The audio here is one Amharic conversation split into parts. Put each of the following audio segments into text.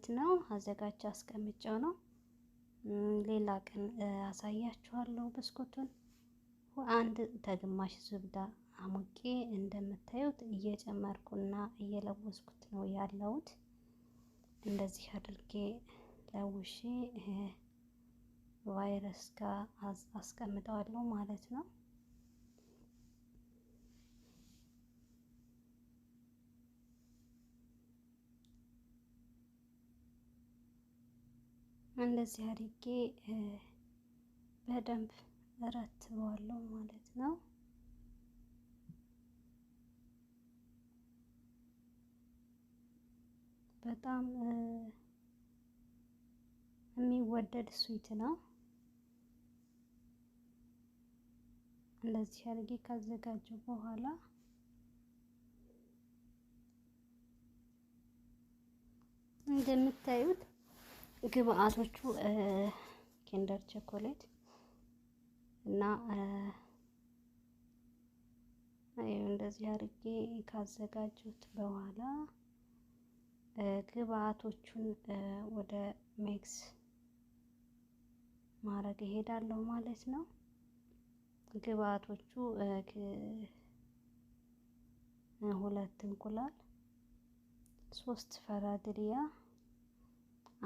ነው። አዘጋጅ አስቀምጬው ነው። ሌላ ቀን አሳያችኋለሁ። ብስኩቱን አንድ ተግማሽ ዝብዳ አሙቄ እንደምታዩት እየጨመርኩና እየለወስኩት ነው ያለሁት። እንደዚህ አድርጌ ለውሼ ቫይረስ ጋር አስቀምጠዋለሁ ማለት ነው። እንደዚህ አድርጌ በደንብ እረትበዋለሁ ማለት ነው። በጣም የሚወደድ ስዊት ነው። እንደዚህ አድርጌ ካዘጋጀው በኋላ እንደምታዩት ግብአቶቹ ኪንደር ቸኮሌት እና እንደዚህ አድርጌ ካዘጋጁት በኋላ ግብአቶቹን ወደ ሚክስ ማድረግ እሄዳለሁ ማለት ነው። ግብአቶቹ ሁለት እንቁላል፣ 3 ፈራድሪያ፣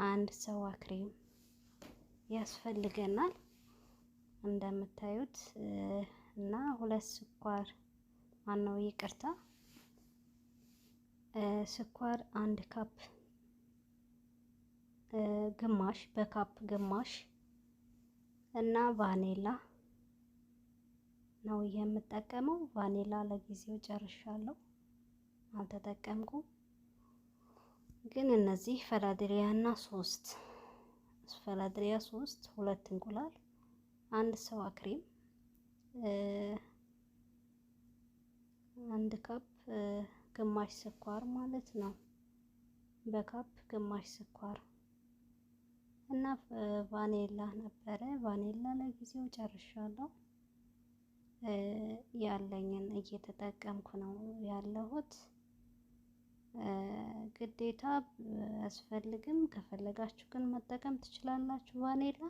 አንድ ሰዋ ክሬም ያስፈልገናል እንደምታዩት እና 2 ስኳር ማነው ይቅርታ፣ ስኳር 1 ካፕ ግማሽ በካፕ ግማሽ እና ቫኒላ ነው የምጠቀመው። ቫኒላ ለጊዜው ጨርሻለሁ፣ አልተጠቀምኩም። ግን እነዚህ ፈላድሪያ እና 3 ፈላድሪያ 3 2 እንቁላል፣ 1 ሰዋ ክሬም፣ 1 ካፕ ግማሽ ስኳር ማለት ነው። በካፕ ግማሽ ስኳር እና ቫኒላ ነበረ። ቫኒላ ለጊዜው ጨርሻለሁ። ያለኝን እየተጠቀምኩ ነው ያለሁት። ግዴታ አያስፈልግም፣ ከፈለጋችሁ ግን መጠቀም ትችላላችሁ ቫኒላ።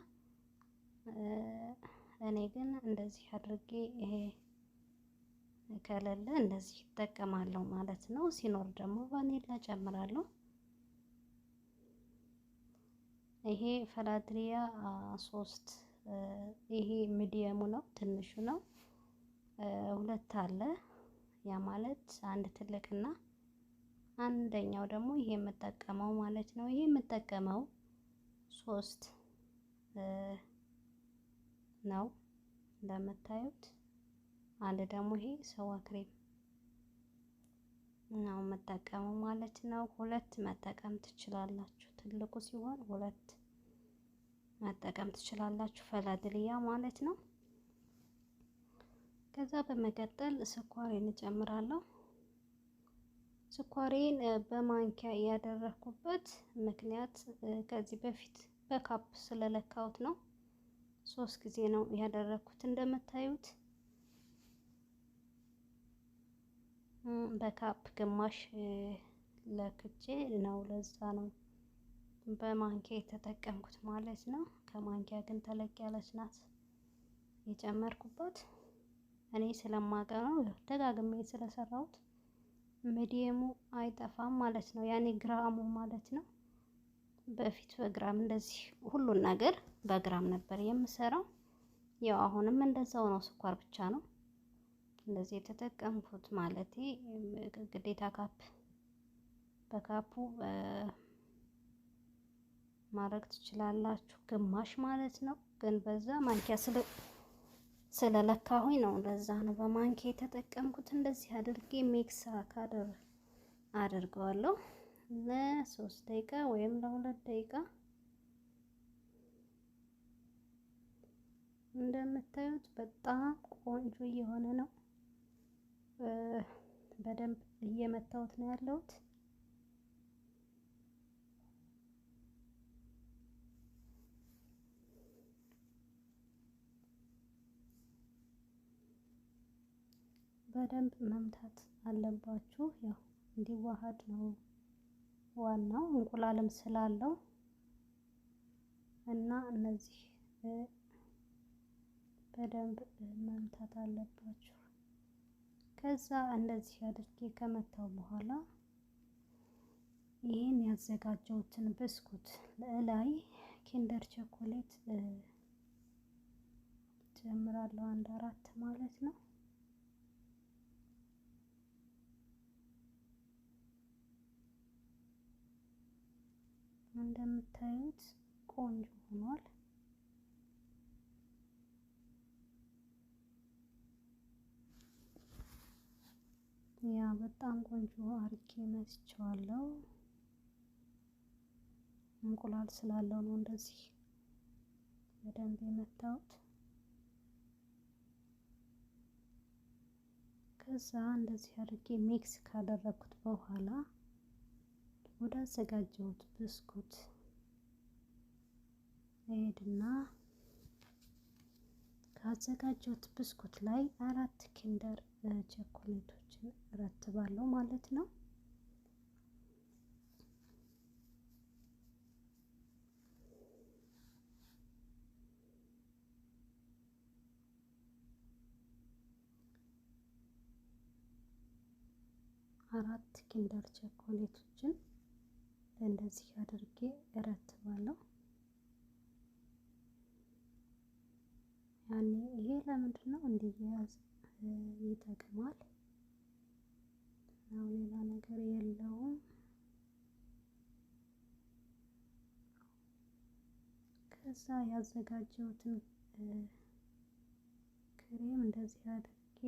እኔ ግን እንደዚህ አድርጌ ይሄ ከሌለ እንደዚህ እጠቀማለሁ ማለት ነው። ሲኖር ደግሞ ቫኒላ ጨምራለሁ። ይሄ ፈላድሪያ 3 ይሄ ሚዲየሙ ነው፣ ትንሹ ነው። 2 አለ፣ ያ ማለት አንድ ትልቅና አንደኛው ደግሞ ይሄ የምጠቀመው ማለት ነው። ይሄ የምጠቀመው 3 ነው እንደምታዩት። አንድ ደግሞ ይሄ ሰዋ ክሬም ነው የምጠቀመው ማለት ነው። 2 መጠቀም ትችላላችሁ። ትልቁ ሲሆን 2 መጠቀም ትችላላችሁ፣ ፈላድሪያ ማለት ነው። ከዛ በመቀጠል ስኳሬን እጨምራለሁ። ስኳሬን በማንኪያ ያደረኩበት ምክንያት ከዚህ በፊት በካፕ ስለለካሁት ነው። 3 ጊዜ ነው ያደረኩት እንደምታዩት። በካፕ ግማሽ ለክቼ ነው፣ ለዛ ነው በማንኪያ የተጠቀምኩት ማለት ነው። ከማንኪያ ግን ተለቅ ያለች ናት የጨመርኩባት። እኔ ስለማውቀው ነው ደጋግሜ ስለሰራሁት። ሚዲየሙ አይጠፋም ማለት ነው፣ ያኔ ግራሙ ማለት ነው። በፊት በግራም እንደዚህ ሁሉን ነገር በግራም ነበር የምሰራው። ያው አሁንም እንደዛው ነው፣ ስኳር ብቻ ነው እንደዚህ የተጠቀምኩት ማለቴ። ግዴታ ካፕ በካፑ ማድረግ ትችላላችሁ፣ ግማሽ ማለት ነው። ግን በዛ ማንኪያ ስለለካሁኝ ነው፣ ለዛ ነው በማንኪያ የተጠቀምኩት። እንደዚህ አድርጌ ሚክስ አድርገዋለሁ ለ3 ደቂቃ ወይም ለ2 ደቂቃ። እንደምታዩት በጣም ቆንጆ እየሆነ ነው። በደንብ እየመታሁት ነው ያለሁት። በደንብ መምታት አለባችሁ፣ ያው እንዲዋሃድ ነው ዋናው እንቁላልም ስላለው እና እነዚህ በደንብ መምታት አለባችሁ። ከዛ እንደዚህ አድርጌ ከመታው በኋላ ይህን ያዘጋጀሁትን ብስኩት ላይ ኪንደር ቸኮሌት ጨምራለሁ። 1/4 ማለት ነው። እንደምታዩት ቆንጆ ሆኗል። ያ በጣም ቆንጆ አርጌ መትቼዋለሁ። እንቁላል ስላለው ነው እንደዚህ በደንብ የመታሁት። ከዛ እንደዚህ አድርጌ ሚክስ ካደረኩት በኋላ ወደ አዘጋጀሁት ብስኩት እሄድና ካዘጋጀሁት ብስኩት ላይ 4 ኪንደር ቸኮሌቶችን እረትባለሁ ማለት ነው። አራት ኪንደር ቸኮሌቶችን እንደዚህ አድርጌ እረትባለሁ። ያኔ ይሄ ለምንድነው እንዲያያዝ ይጠቅማል። ነው ሌላ ነገር የለውም። ከዛ ያዘጋጀሁትን ክሬም እንደዚህ አድርጌ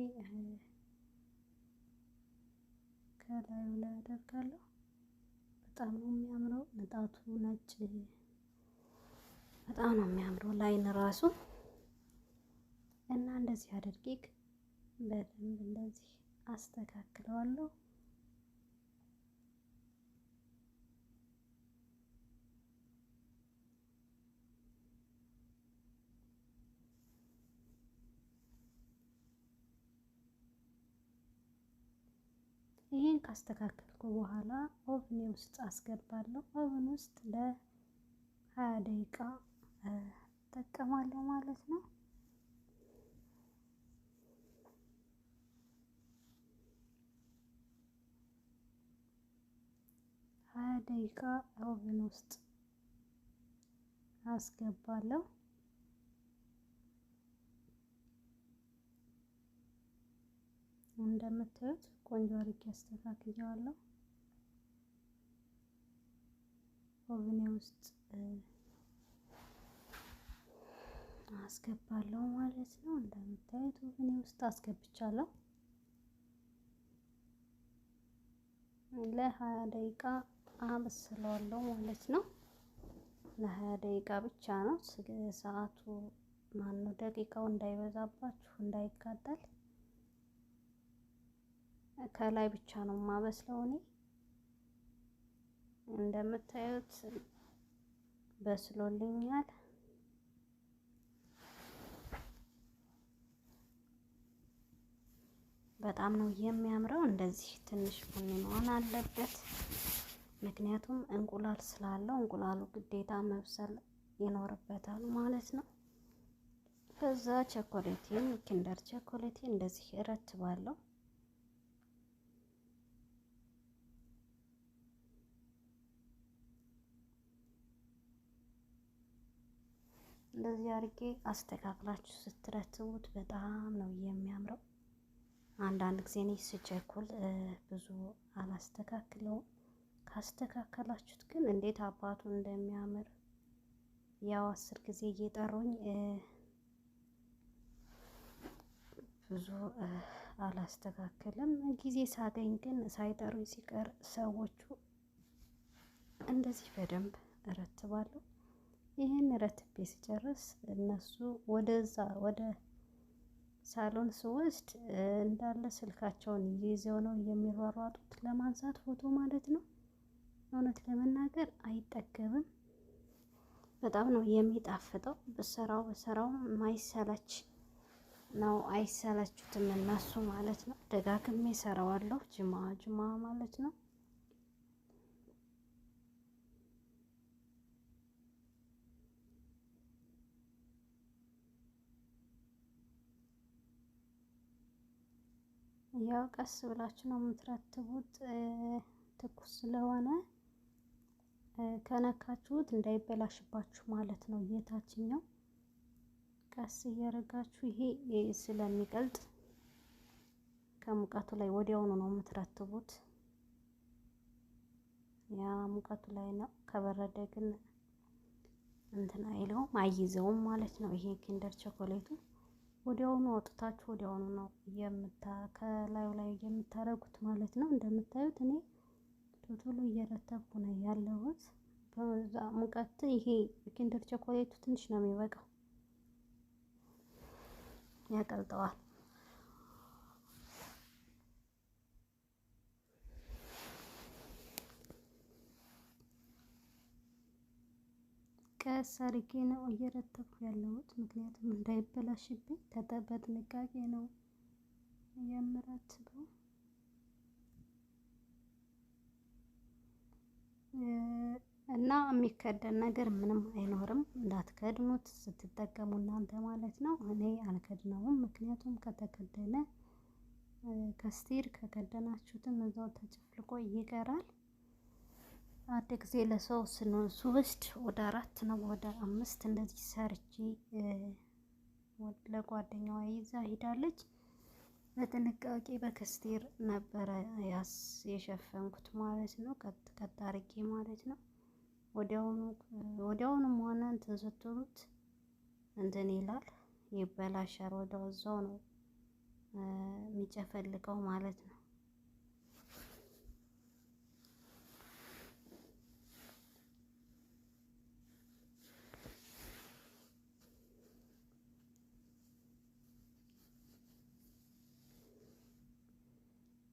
ከላዩ ላይ አደርጋለሁ። በጣም ነው የሚያምረው። ንጣቱ ነጭ በጣም ነው የሚያምረው ላይን ራሱ እና እንደዚህ አድርጌ በደንብ እንደዚህ አስተካክለዋለሁ። ይሄን ካስተካከልኩ በኋላ ኦቭን ውስጥ አስገባለሁ። ኦቭን ውስጥ ለ20 ደቂቃ እጠቀማለሁ ማለት ነው። 20 ደቂቃ ኦቭን ውስጥ አስገባለሁ። እንደምታዩት ቆንጆ አድርጌ አስተካክለዋለሁ። ኦቭን ውስጥ አስገባለሁ ማለት ነው። እንደምታዩት ኦቭን ውስጥ አስገብቻለሁ። ለ20 ደቂቃ አበስለዋለሁ ማለት ነው። ለ20 ደቂቃ ብቻ ነው ሰዓቱ። ማነው ደቂቃው እንዳይበዛባችሁ እንዳይቃጠል ከላይ ብቻ ነው የማበስለው እኔ። እንደምታዩት በስሎልኛል። በጣም ነው የሚያምረው። እንደዚህ ትንሽ ቡኒ መሆን አለበት፣ ምክንያቱም እንቁላል ስላለው እንቁላሉ ግዴታ መብሰል ይኖርበታል ማለት ነው። ከዛ ቸኮሌቴን ኪንደር ቸኮሌቴ እንደዚህ እረትባለሁ። እንደዚህ አድርጌ አስተካክላችሁ ስትረትቡት በጣም ነው የሚያምረው። አንዳንድ ጊዜ እኔ ስቸኩል ብዙ አላስተካክለውም። ካስተካከላችሁት ግን እንዴት አባቱ እንደሚያምር ያው 10 ጊዜ እየጠሩኝ ብዙ አላስተካክልም። ጊዜ ሳገኝ ግን ሳይጠሩኝ ሲቀር ሰዎቹ እንደዚህ በደንብ እረትባለሁ። ይህን ረትቤ ስጨርስ እነሱ ወደ ሳሎን ስወስድ እንዳለ ስልካቸውን ይዘው ነው የሚሯሯጡት ለማንሳት ፎቶ ማለት ነው። እውነት ለመናገር አይጠገብም። በጣም ነው የሚጣፍጠው። በሰራው ማይሰለች ነው። አይሰለቹትም እነሱ ማለት ነው። ደጋግሜ እሰራዋለሁ ጅማ ማለት ነው። ያው ቀስ ብላችሁ ነው የምትረትቡት። ትኩስ ስለሆነ ከነካችሁት እንዳይበላሽባችሁ ማለት ነው። የታችኛው ቀስ እያደረጋችሁ ይሄ ስለሚቀልጥ ከሙቀቱ ላይ ወዲያውኑ ነው የምትረትቡት። ያ ሙቀቱ ላይ ነው። ከበረደ ግን እንትን አይለውም አይይዘውም ማለት ነው። ይሄ ኪንደር ቸኮሌቱ ወዲያውኑ አውጥታችሁ ወዲያውኑ ነው ከላዩ ላይ የምታረጉት ማለት ነው። እንደምታዩት እኔ ቶሎ እየረተብኩ ነው ያለሁት። በዛ ሙቀት ይሄ ኪንደር ቸኮሌቱ ትንሽ ነው የሚበቃው፣ ያቀልጠዋል። ቀስ አድርጌ ነው እየረተብኩ ያለሁት፣ ምክንያቱም እንዳይበላሽብኝ በጥንቃቄ ነው የምረትበው። እና የሚከደን ነገር ምንም አይኖርም፣ እንዳትከድኑት ስትጠቀሙ እናንተ ማለት ነው። እኔ አልከድነውም፣ ምክንያቱም ከተከደነ ከስቲር ከከደናችሁትም እዛው ተጨፍልቆ ይቀራል። አንድ ጊዜ ለሰው ስወስድ ወደ 4 ነው ወደ 5 እንደዚህ ሰርቼ ለጓደኛዋ ይዛ ሄዳለች። በጥንቃቄ በከስቲር ነበረ የሸፈንኩት ማለት ነው። ቀጥ አድርጌ ማለት ነው። ወዲያውኑም ሆነ እንትን ስትሉት እንትን ይላል፣ ይበላሻል። ወዲያው እዛው ነው የሚጨፈልቀው ማለት ነው።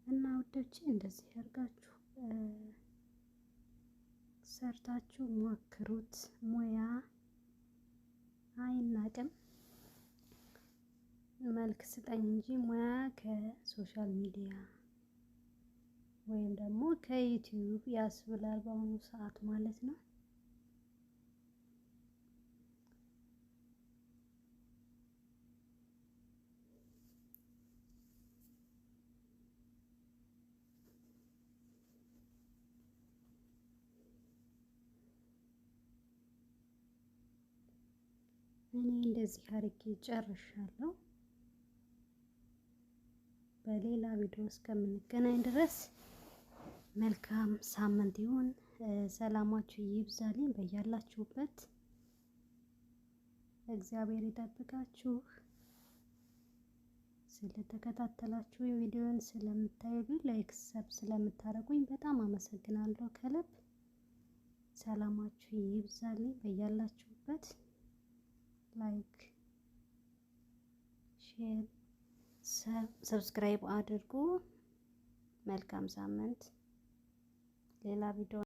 እና ውዶቼ እንደዚህ አድርጋችሁ ሰርታችሁ ሞክሩት። ሙያ አይናቅም። መልክ ስጠኝ እንጂ ሙያ ከሶሻል ሚዲያ ወይም ደግሞ ከዩቲዩብ ያስብላል በአሁኑ ሰዓት ማለት ነው። እኔ እንደዚህ አድርጌ ጨርሻለሁ። በሌላ ቪዲዮ እስከምንገናኝ ድረስ መልካም ሳምንት ይሁን። ሰላማችሁ ይብዛልኝ በያላችሁበት። እግዚአብሔር ይጠብቃችሁ። ስለተከታተላችሁ የቪዲዮን ስለምታዩልኝ ላይክ ሰብ ስለምታደርጉኝ በጣም አመሰግናለሁ ከልብ። ሰላማችሁ ይብዛልኝ በያላችሁበት። ላይክ፣ ሼር፣ ሰብስክራይብ አድርጉ። መልካም ሳምንት። ሌላ ቪዲዮ